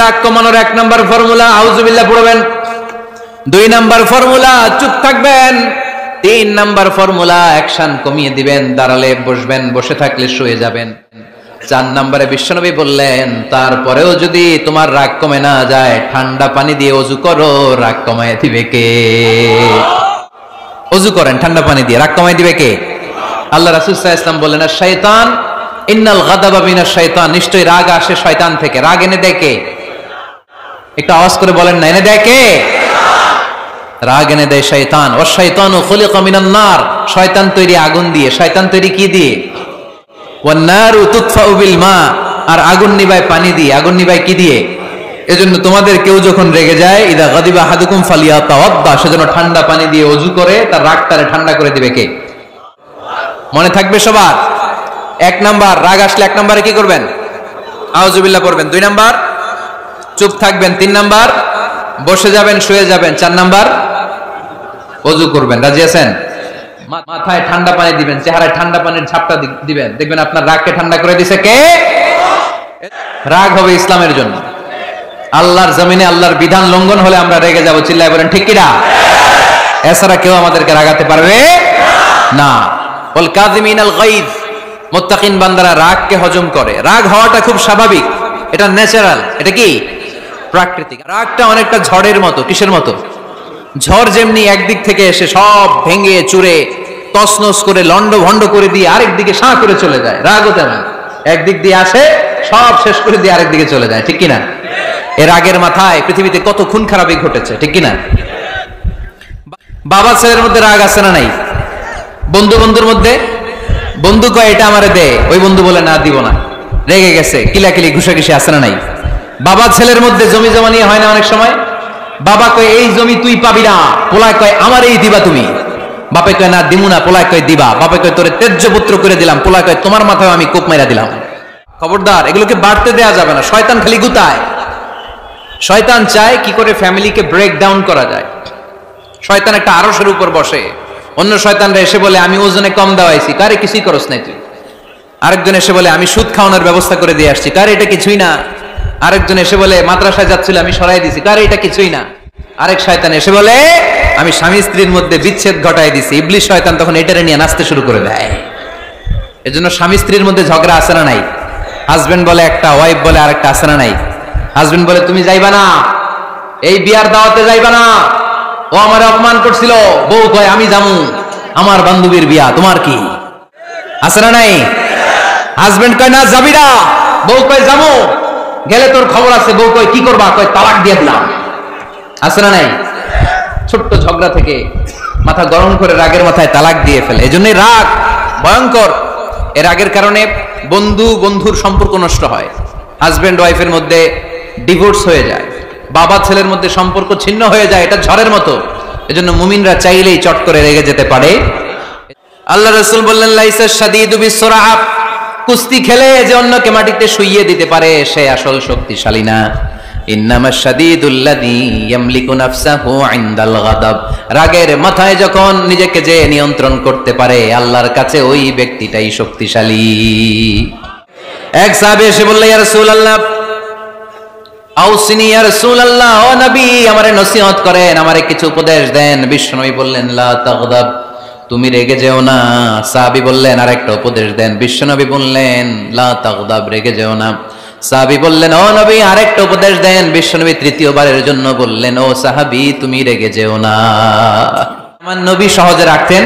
রাগ কমানোর 1 number formula আউযুবিল্লাহ পড়বেন, 2 নাম্বার ফর্মুলা চুপ থাকবেন, 3 নাম্বার ফর্মুলা অ্যাকশন কমিয়ে দিবেন, দাঁড়ালে বসবেন, বসে থাকলে শুয়ে যাবেন। 4 নম্বরে বিশ্বনবী বললেন তারপরেও যদি তোমার রাগ কমে না যায় ঠান্ডা পানি দিয়ে ওযু করো, রাগ কমায় দিবে কে? ওযু করেন ঠান্ডা পানি দিয়ে, রাগ কমায় দিবে কে? আল্লাহ রাসূল সাল্লাল্লাহু আলাইহি ওয়াসাল্লাম বললেন আর শয়তান ইন্নাল গাদাবা মিনাশ শয়তান, নিশ্চয়ই রাগ আসে শয়তান থেকে। রাগ এনে দেয় কে? একটু আওয়াজ করে বলেন না, এনে দেয় কে? রাগ এনে দেয় শয়তান। ওয়া শাইতানু খুলিকা মিনান নার, শয়তান তৈরি আগুন দিয়ে। শয়তান তৈরি কি দিয়ে? ওয়ান নারু তুতফাউ বিল মা, আর আগুন নিভায় পানি দিয়ে। আগুন নিভায় কি দিয়ে? এজন্য তোমাদের কেউ যখন রেগে যায় ইদা গাদিবা আহাদুকুম ফালিয়াতাওয়াদ্দা, সেজন্য ঠান্ডা পানি দিয়ে ওযু করে তার রাগটারে ঠান্ডা করে দিবে কে? মনে থাকবে সবার। 1 নাম্বার রাগ আসলে 1 নম্বরে কি করবেন? আউযুবিল্লাহ পড়বেন। 2 নাম্বার চুপ থাকবেন। 3 নাম্বার বসে যাবেন, শুয়ে যাবেন। 4 নাম্বার ওযু করবেন। রাজি আছেন? মাথায় ঠান্ডা পানি দিবেন, চেহারায় ঠান্ডা পানির ঝাপটা দিবেন, দেখবেন আপনার রাগকে ঠান্ডা করে দিছে কে? রাগ হবে ইসলামের জন্য। আল্লাহর জমিনে আল্লাহর বিধান লঙ্ঘন হলে আমরা রেগে যাব, চিল্লায় বলেন ঠিক কি না? এছাড়া কেউ আমাদেরকে রাগাতে পারবে না। ওয়াল কাযিমিনাল গায়জ, মুত্তাকিন বান্দারা রাগকে হজম করে। রাগ হওয়াটা খুব স্বাভাবিক, এটা ন্যাচারাল, এটা কি প্রাকৃতিক। রাগটা অনেকটা ঝড়ের মতো। কিসের মতো? ঝড় যেমনি একদিক থেকে এসে সব ভেঙে চুরে তছনছ করে লন্ড ভন্ড করে দিয়ে আরেক দিকে সাঁ করে চলে যায়, রাগও তেমন একদিক দিয়ে আসে সব শেষ করে দিয়ে আরেক দিকে চলে যায়, ঠিক কিনা? এর রাগের মাথায় পৃথিবীতে কত খুন খারাপি ঘটেছে, ঠিক কিনা? বাবা ছেলের মধ্যে রাগ আছে না নাই? বন্ধু বন্ধুর মধ্যে, বন্ধু কয় এটা আমারে দে, ওই বন্ধু বলে না দিব না, রেগে গেছে, কিলাকিলি ঘুষাঘুষি আছে না নাই? বাবা ছেলের মধ্যে জমি জমা নিয়ে হয় না অনেক সময়? বাবা কয় এই জমি তুই পাবি না, পোলায় কয় আমার এই দিবা তুমি। বাপে কয় না দিমু না, পোলায় কয় দিবা। বাপে কয় তোরে তেজ্য পুত্র করে দিলাম, পোলায় কয় তোমার মাথায় আমি কোপ মাইরা দিলাম। খবরদার, এগুলোকে বাড়তে দেয়া যাবে না। শয়তান খালি গুতায়। শয়তান চায় কি করে ফ্যামিলিকে ব্রেক ডাউন করা যায়। শয়তান একটা আরশের উপর বসে, অন্য শয়তানরা এসে বলে আমি ওজনে কম দেওয়াইছি, কারে কিছুই করস নাই তুই। আরেকজন এসে বলে আমি সুদ খাওয়ানোর ব্যবস্থা করে দিয়ে আসছি, কারে এটা কিছুই না। আরেকজন এসে বলে মাদ্রাসায় যাচ্ছিল আমি সরাই দিছি, কারে এটা কিছুই না। আরেক শয়তান এসে বলে আমি স্বামী স্ত্রীর মধ্যে বিচ্ছেদ ঘটাই দিছি। ইবলিশ শয়তান তখন এটারে নিয়ে নাচতে শুরু করে দেয়। এজন্য স্বামী স্ত্রীর মধ্যে ঝগড়া আছে না নাই? হাজবেন্ড বলে একটা, ওয়াইফ বলে আরেকটা, আছে না নাই? হাজবেন্ড বলে তুমি যাইবা না, এই বিয়ার দাওয়াতে যাইবা না, ও আমার অপমান করছিল। বউ কয় আমি যামু, আমার বান্ধবীর বিয়া, তোমার কি? আছে না নাই? হাজবেন্ড কয় না যাবি না, বউ কয় যামু, গেলে তোর খবর আছে। বউ কয় কি করবা? কয় তালাক দিয়ে দিলাম। আছে না নাই? ছোট্ট ঝগড়া থেকে মাথা গরম করে রাগের মাথায় তালাক দিয়ে ফেলে। এজন্যই রাগ ভয়ঙ্কর। এর রাগের কারণে বন্ধু বন্ধুর সম্পর্ক নষ্ট হয়, হাজবেন্ড ওয়াইফের মধ্যে ডিভোর্স হয়ে যায়, বাবা ছেলের মধ্যে সম্পর্ক ছিন্ন হয়ে যায়। এটা ঝড়ের মতো। এজন্য মুমিনরা চাইলেই চট করে রেগে যেতে পারে। আল্লাহ রাসূল বললেন লাইসা শাদীদু বিসরাআ, কুস্তি খেলে যে অন্যকে মাটিতে শুইয়ে দিতে পারে সে আসল শক্তিশালী না। ইন্নামাশ শাদীদুল্লাযী ইয়ামলিকু নাফসাহু ইনদাল গাদাব, রাগের মাথায় যখন নিজেকে যে নিয়ন্ত্রণ করতে পারে আল্লাহর কাছে ওই ব্যক্তিটাই শক্তিশালী। এক সাহাবী এসে বলল ইয়া রাসূলুল্লাহ আউসিনি ইয়া রাসূলুল্লাহ, ও নবী আমারে নসিহত করেন, আমারে কিছু উপদেশ দেন। বিশ্বনবী বললেন লা তাগদাব, তুমি রেগে যেও না। সাহাবী বললেন আরেকটা উপদেশ দেন। বিশ্বনবী বললেন লা তাগদাব, রেগে যেও না। সাহাবী বললেন ও নবী আরেকটা উপদেশ দেন। বিশ্বনবী তৃতীয়বারের জন্য বললেন ও সাহাবী তুমি রেগে যেও না। আমার নবী সহজে রাখতেন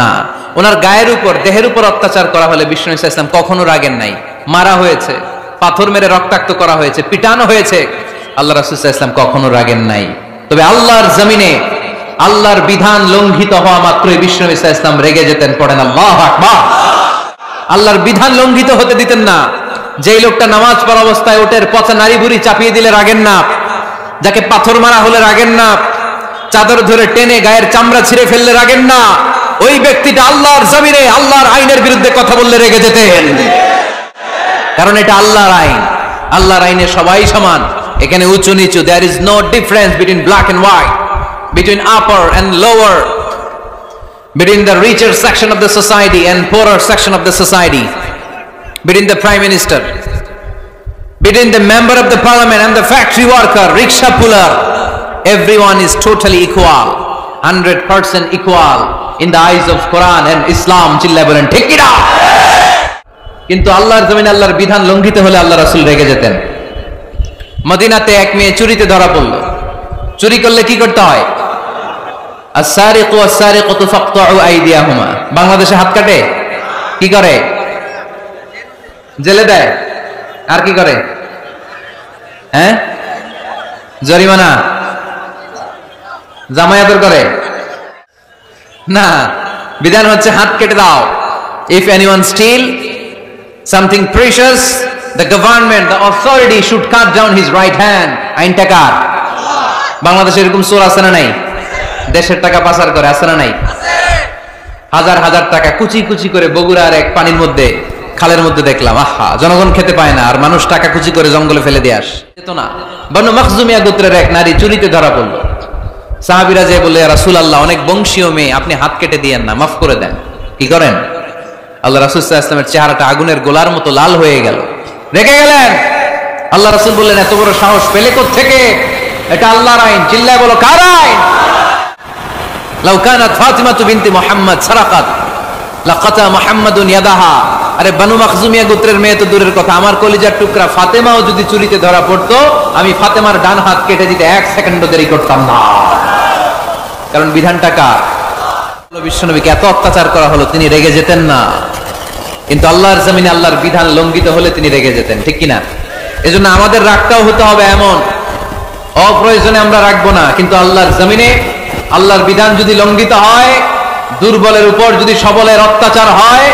না। ওনার গায়ের উপর, দেহের উপর অত্যাচার করা হলে বিশ্বনবী সাল্লাল্লাহু আলাইহি ওয়াসাল্লাম কখনো রাগেন নাই। মারা হয়েছে, পাথর মেরে রক্তাক্ত করা হয়েছে, পিটানো হয়েছে, আল্লাহ রাসূল সাল্লাল্লাহু আলাইহি ওয়াসাল্লাম কখনো রাগেন নাই। তবে আল্লাহর জমিনে আল্লাহর বিধান লঙ্ঘিত হওয়া মাত্রই বিশ্বনবী সাল্লাল্লাহু আলাইহি ওয়াসাল্লাম রেগে যেতেন। পড়েন আল্লাহু আকবার। আল্লাহর বিধান লঙ্ঘিত হতে দিতেন না। যেই লোকটা নামাজ পড়া অবস্থায় ওটের পচা নারী বুড়ি চাপিয়ে দিলে রাগেন না, যাকে পাথর মারা হলে রাগেন না, চাদর ধরে টেনে গায়ের চামড়া ছিঁড়ে ফেললে রাগেন না, ওই ব্যক্তিটা আল্লাহর জমিনে আল্লাহর আইনের বিরুদ্ধে কথা বললে রেগে যেতেন। কারণ এটা আল্লাহর আইন। আল্লাহর আইনে সবাই সমান, এখানে উঁচু নিচু, there is no difference between black and white, between upper and lower, between the richer section of the society and poorer section of the society, between the prime minister, between the member of the parliament and the factory worker, rickshaw puller, everyone is totally equal, 100% equal in the eyes of Quran and Islam. চিল্লায় বলেন ঠিক কি না? কিন্তু আল্লাহর জমিনে আল্লাহর বিধান লঙ্ঘিত হলে আল্লাহ রাসূল রেগে যেতেন। মদিনাতে এক মেয়ে চুরিতে ধরা পড়ল। চুরি করলে কি করতে হয়? as-sariqu was-sariqatu faqta'u aydiyahuma। বাংলাদেশে হাত কাটে? কি করে? জেলে দেয়। আর কি করে? হ্যাঁ, জরিমানা, জামায়াতের করে না। বিধান হচ্ছে হাত কেটে দাও। If anyone steal something precious, the government, the authority should cut down his right hand. আইনটা কার? বাংলাদেশে এরকম চোর আছে না নাই? দেশের টাকা পাচার করে আছে না নাই? হাজার হাজার টাকা কুচি কুচি করে বগুড়ার এক পানির মধ্যে, খালের মধ্যে দেখলাম। আহা, জনগণ খেতে পায় না আর মানুষ টাকা কুচি করে জঙ্গলে ফেলে দিয়ে আস। না, বনু মখজুমিয়া গোত্রের এক নারী চুরিতে ধরা পড়ল। সাহাবীরা যে বললে, ইয়া রাসূলুল্লাহ, অনেক বংশীয় মেয়ে, আপনি হাত কেটে দিয়েন না, মাফ করে দেন। কি করেন? আল্লাহ রাসূল সাল্লাল্লাহু আলাইহি ওয়াসাল্লামের চেহারাটা আগুনের গোলার মতো লাল হয়ে গেল, রেগে গেলেন। আল্লাহ রাসূল বললেন, এত বড় সাহস পেলে কোত্থেকে? এটা আল্লাহর আইন। চিল্লায় বলো, কার আইন? লাউ কানাত ফাতিমাতু বিনতি মুহাম্মদ সারাকাত লাকাতা মুহাম্মাদুন ইয়াদাহা। আরে বনু মখজুমিয়া গোত্রের মেয়ে তো দূরের কথা, আমার কলিজার টুকরা ফাতেমাও যদি চুরিতে ধরা পড়তো, আমি ফাতেমার ডান হাত কেটে দিতে 1 সেকেন্ডও দেরি করতাম না। কারণ বিধানটা কার? বিশ্বনবীকে এত অত্যাচার করা হলো, তিনি রেগে যেতেন না। কিন্তু আল্লাহর জমিনে আল্লাহর বিধান লঙ্ঘিত হলে তিনি রেগে যেতেন, ঠিক কিনা? এজন্য আমাদের রাগটাও হতে হবে এমন, অপ্রয়োজনে আমরা রাখবো না। কিন্তু আল্লাহর জমিনে আল্লাহর বিধান যদি লঙ্ঘিত হয়, দুর্বলের উপর যদি সবলের অত্যাচার হয়,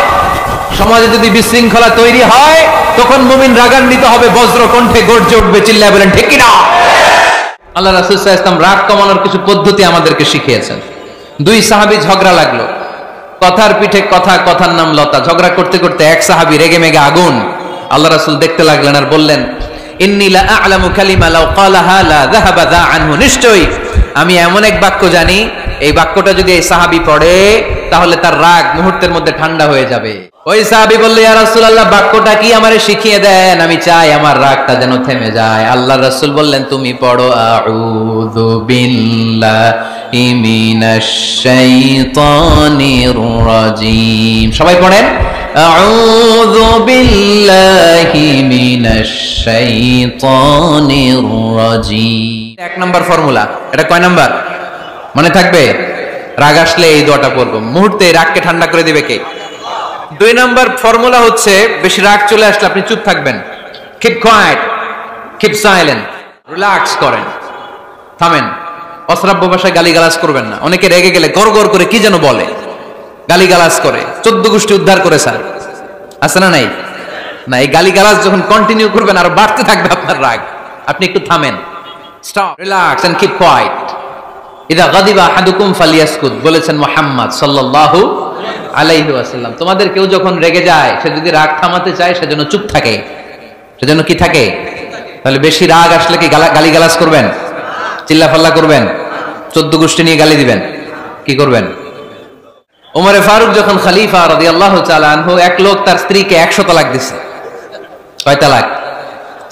সমাজে যদি বিশৃঙ্খলা তৈরি হয়, তখন মুমিন রাগান্বিত হবে, বজ্র কণ্ঠে গর্জে উঠবে। চিল্লায় বলেন ঠিক কিনা? আল্লাহ রাসূল সাল্লাল্লাহু আলাইহি ওয়াসাল্লাম রাগ কমানোর কিছু পদ্ধতি আমাদেরকে শিখিয়েছেন। দুই সাহাবী ঝগড়া লাগলো, কথার পিঠে কথা, কথার নাম লতা। ঝগড়া করতে করতে এক সাহাবী রেগে মেগে আগুন। আল্লাহ রাসূল দেখতে লাগলেন আর বললেন, ইন্নী লা আ'লামু কালিমা লাউ ক্বালাহা লা যাহাবা যা আনহু। নিশ্চয়ই আমি এমন এক বাক্য জানি, এই বাক্যটা যদি এই সাহাবী পড়ে তাহলে তার রাগ মুহূর্তের মধ্যে ঠান্ডা হয়ে যাবে। ওই সাহাবী বলল, ইয়া রাসূলুল্লাহ, বাক্যটা কি আমারে শিখিয়ে দেন, আমি চাই আমার রাগটা যেন থেমে যায়। আল্লাহর রাসূল বললেন, তুমি পড়ো আউযু বিল্লাহি মিনাশ শাইতানির রাজীম। সবাই পড়েন, আউযু বিল্লাহি মিনাশ শাইতানির রাজীম। এক নাম্বার ফর্মুলা। এটা কয় নাম্বার মনে থাকবে? রাগ আসলে এই দোয়াটা পড়বো, মুহূর্তে রাগকে ঠান্ডা করে দিবে কে? 2 নাম্বার ফর্মুলা হচ্ছে, বেশি রাগ চলে আসলে আপনি চুপ থাকবেন। Keep quiet, keep silent, relax করেন, থামেন। অশ্রাব্য ভাষায় গালিগালাজ করবেন না। অনেকে রেগে গেলে গড় গড় করে কি যেন বলে, গালিগালাজ করে, 14 গোষ্ঠী উদ্ধার করে স্যার, আছে না নাই? না, এই গালিগালাজ যখন কন্টিনিউ করবেন আরো বাড়তে থাকবে আপনার রাগ। আপনি একটু থামেন, stop, relax and keep quiet. ইদা গাদিবা আহাদুকুম ফালিয়াসকুত, বলেছেন মুহাম্মদ সাল্লাল্লাহু আলাইহি ওয়াসাল্লাম। তোমাদের কেউ যখন রেগে যায়, সে যদি রাগ থামাতে চায়, সেজন্য চুপ থাকে, সেজন্য কি থাকে? তাহলে বেশি রাগ আসলে কি গালিগালাজ করবেন, চিল্লাফাল্লা করবেন, 14 গোষ্ঠী নিয়ে গালি দিবেন, কি করবেন? ওমরে ফারুক যখন খলিফা রাদিয়াল্লাহু তাআলা আনহু, এক লোক তার স্ত্রীকে 100 তালাক দিছে। কয় তালাক?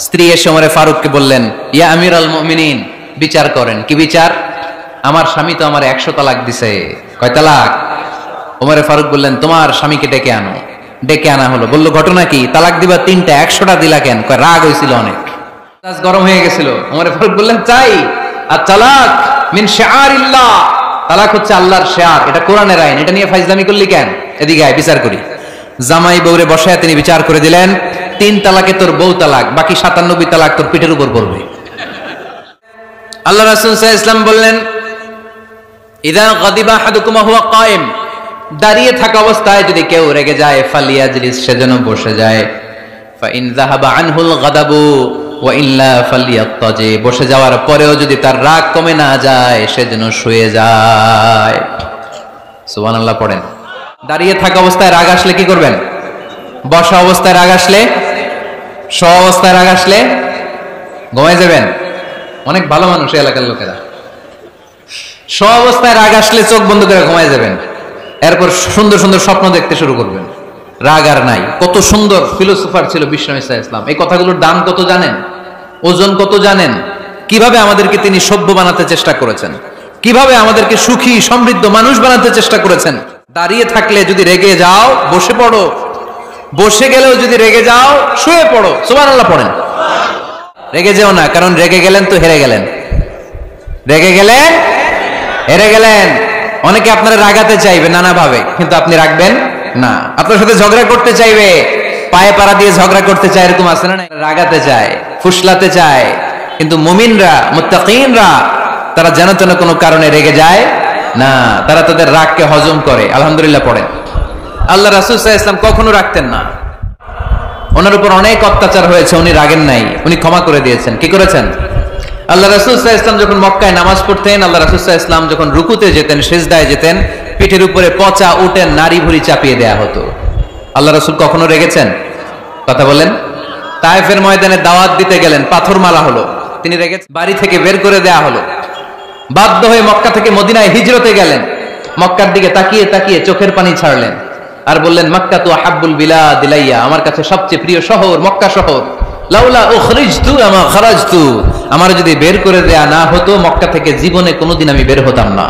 স্ত্রী এসে ওমরে ফারুককে বললেন, ইয়া আমিরাল মুমিনিন, বিচার করেন। কি বিচার? আমার স্বামী তো আমার 100 তালাক দিছে। কয় তালাক? ওমরে ফারুক বললেন, তোমার স্বামীকে ডেকে আনো। ডেকে আনা হলো। বলল, ঘটনা কি? তালাক দিবা 3টা, 100টা দিলা কেন? কয় রাগ হয়েছিল অনেক, গরম হয়ে গেছিল। ওমরে ফারুক বললেন, চাই আর তালাক মিন শিআরিল্লাহ, তালাক হচ্ছে আল্লাহর শিআর, এটা কোরআনের আইন, এটা নিয়ে ফাইজলামি করলি কেন? এদিকে আয়, বিচার করি। জামাই বউরে বসায় তিনি বিচার করে দিলেন, 3 তালাকে তোর বউ তালাক, বাকি 97 তালাক তোর পিঠের উপর পড়বে। আল্লাহ রাসূল সাল্লাল্লাহু আলাইহি ওয়াসাল্লাম বললেন, ইযা গাদিবা আহাদুকুম হুয়া কায়েম, দাঁড়িয়ে থাকা অবস্থায় যদি কেউ রেগে যায়, ফালিয়াজলিস, সেজন্য বসে যায়। ফা ইন যাহাবা আনহুল গাদাবু ওয়া ইল্লা ফালিয়াত্তাজি, বসে যাওয়ার পরেও যদি তার রাগ কমে না যায়, সেজন্য শুয়ে যায়। সুবহানাল্লাহ পড়েন। দাঁড়িয়ে থাকা অবস্থায় রাগ আসলে কি করবেন? বসা অবস্থায় রাগ আসলে, শোয়া অবস্থায় রাগ আসলে ঘুমায় যাবেন। অনেক ভালো মানুষ এই এলাকার লোকেরা। শোয়া অবস্থায় রাগ আসলে চোখ বন্ধ করে ঘুমায় যাবেন, এরপর সুন্দর সুন্দর স্বপ্ন দেখতে শুরু করবেন। রাগ আর নাই। কত সুন্দর ফিলোসোফার ছিল বিষ্ণু ইসা ইসলাম। এই কথাগুলোর দাম কত জানেন, ওজন কত জানেন? কিভাবে আমাদেরকে তিনি সভ্য বানাতে চেষ্টা করেছেন, কিভাবে আমাদেরকে সুখী সমৃদ্ধ মানুষ বানাতে চেষ্টা করেছেন। দাঁড়িয়ে থাকলে যদি রেগে যাও বসে পড়ো, বসে গেলেও যদি রেগে যাও শুয়ে পড়ো। সুবহানাল্লাহ পড়েন। রেগে যেও না, কারণ রেগে গেলেন তো হেরে গেলেন, রেগে গেলেন হেরে গেলেন। অনেকে আপনারা রাগাতে চাইবে নানাভাবে, কিন্তু আপনি রাখবেন না। আপনার সাথে ঝগড়া করতে চাইবে, পায়ে পাড়া দিয়ে ঝগড়া করতে চায়, এরকম আছে না? রাগাতে চায়, ফুসলাতে চায়, কিন্তু মুমিনরা মুত্তাকিনরা তারা যেন তেন কোনো কারণে রেগে যায় না, তারা তাদের রাগকে হজম করে। আলহামদুলিল্লাহ পড়েন। আল্লাহ রাসূল সাল্লাল্লাহু আলাইহি ওয়াসাল্লাম কখনো রাখতেন না। ওনার উপর অনেক অত্যাচার হয়েছে, উনি রাগেন নাই, উনি ক্ষমা করে দিয়েছেন। কি করেছেন? আল্লাহ রাসূল সাল্লাল্লাহু আলাইহি ওয়াসাল্লাম যখন মক্কায় নামাজ পড়তেন, আল্লাহ রাসূল সাল্লাল্লাহু আলাইহি ওয়াসাল্লাম যখন রুকুতে যেতেন, সিজদায় যেতেন, পিঠের উপরে পচা উটের নাড়ি ভুঁড়ি চাপিয়ে দেয়া হতো। আল্লাহ রাসূল কখনো রেগেছেন? কথা বলেন। তায়েফের ময়দানে দাওয়াত দিতে গেলেন, পাথর মারা হলো, তিনি রেগেছেন? বাড়ি থেকে বের করে দেয়া হলো, বাধ্য হয়ে মক্কা থেকে মদিনায় হিজরতে গেলেন। মক্কার দিকে তাকিয়ে তাকিয়ে চোখের পানি ছাড়লেন আর বললেন, মক্কা তু আহাব্বুল বিলাদ ইলাইয়া, আমার কাছে সবচেয়ে প্রিয় শহর মক্কা শহর। লাউলা উখরিজতু আমা খারাজতু, আমার যদি বের করে দেয়া না হতো মক্কা থেকে জীবনে কোনোদিন আমি বের হতাম না।